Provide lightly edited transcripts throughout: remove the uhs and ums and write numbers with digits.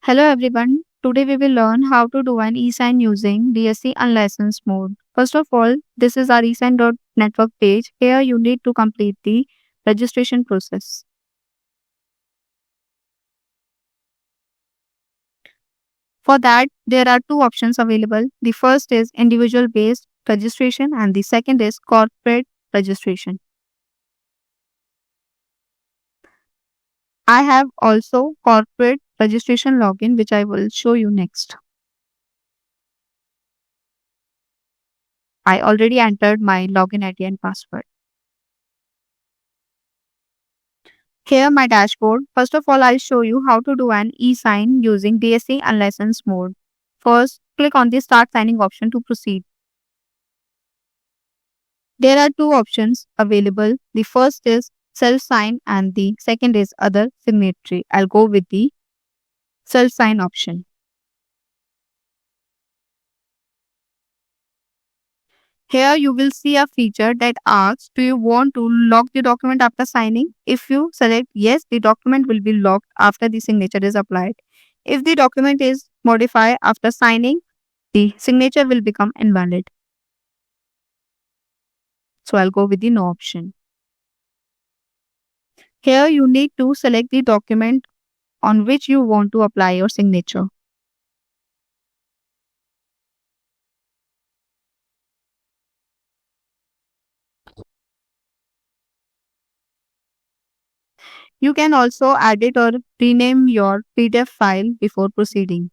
Hello everyone. Today we will learn how to do an e-sign using DSC unlicensed mode. First of all, this is our Esign.network page. Here you need to complete the registration process. For that, there are two options available. The first is individual based registration and the second is corporate registration. I have also corporate registration login which I will show you next. I already entered my login ID and password. Here my dashboard. First of all, I'll show you how to do an e-sign using DSC unlicensed mode. First, click on the Start Signing option to proceed. There are two options available. The first is self-sign and the second is other signatory. I'll go with the self-sign option. Here you will see a feature that asks, do you want to lock the document after signing? If you select yes, the document will be locked after the signature is applied. If the document is modified after signing, the signature will become invalid. So I'll go with the no option. Here you need to select the document on which you want to apply your signature. You can also edit or rename your PDF file before proceeding.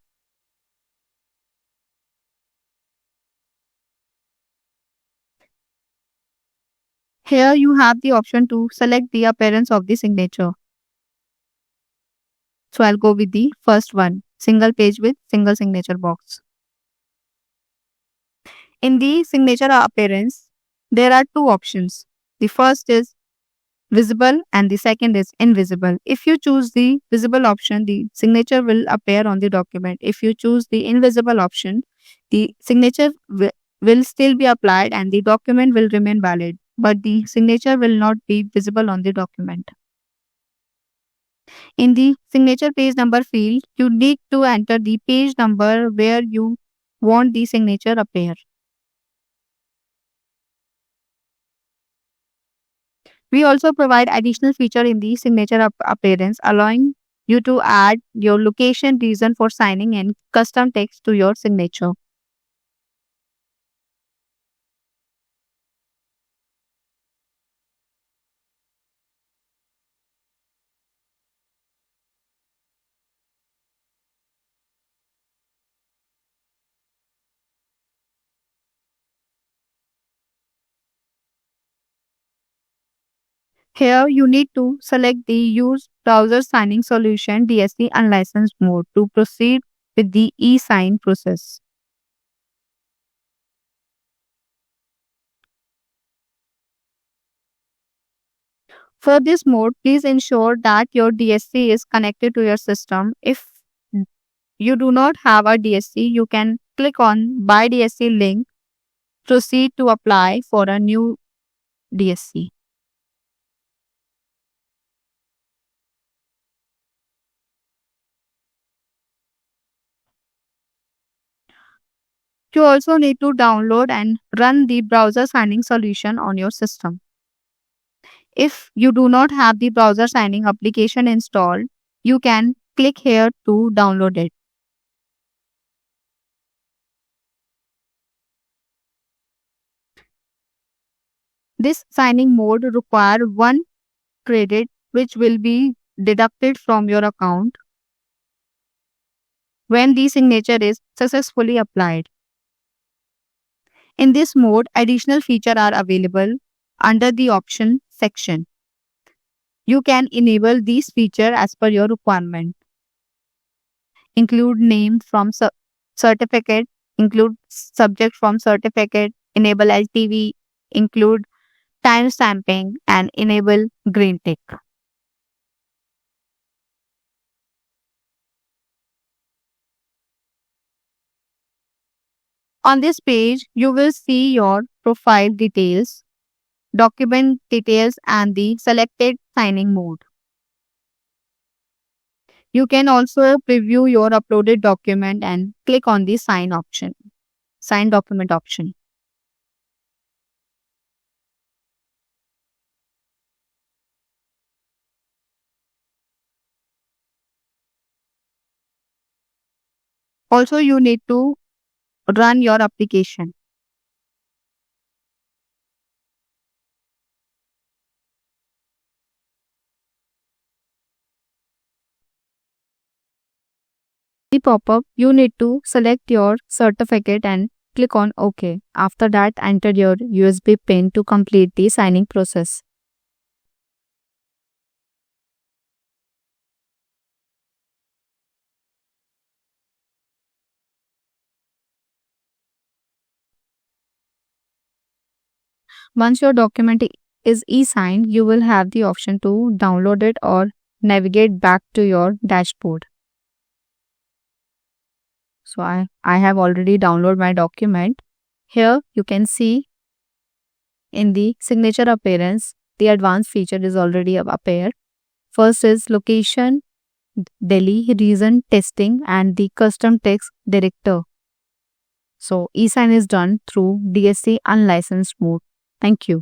Here you have the option to select the appearance of the signature. So I'll go with the first one, single page with single signature box. In the signature appearance, there are two options. The first is visible and the second is invisible. If you choose the visible option, the signature will appear on the document. If you choose the invisible option, the signature will still be applied and the document will remain valid, but the signature will not be visible on the document. In the signature page number field, you need to enter the page number where you want the signature appear. We also provide additional feature in the signature appearance, allowing you to add your location, reason for signing, and custom text to your signature. Here, you need to select the Use Browser Signing Solution DSC Unlicensed mode to proceed with the e-sign process. For this mode, please ensure that your DSC is connected to your system. If you do not have a DSC, you can click on Buy DSC link, proceed to apply for a new DSC. You also need to download and run the browser signing solution on your system. If you do not have the browser signing application installed, you can click here to download it. This signing mode requires 1 credit which will be deducted from your account when the signature is successfully applied. In this mode, additional features are available under the option section. You can enable these features as per your requirement. Include name from certificate, include subject from certificate, enable LTV, include time stamping, and enable green tick. On this page, you will see your profile details, document details, and the selected signing mode. You can also preview your uploaded document and click on the sign document option. Also, you need to run your application. The pop-up, you need to select your certificate and click on OK. After that, enter your USB pin to complete the signing process. Once your document is e-signed, you will have the option to download it or navigate back to your dashboard. So I have already downloaded my document. Here you can see in the signature appearance, the advanced feature is already appeared. First is location, Delhi, reason, testing, and the custom text director. So, e-sign is done through DSC unlicensed mode. Thank you.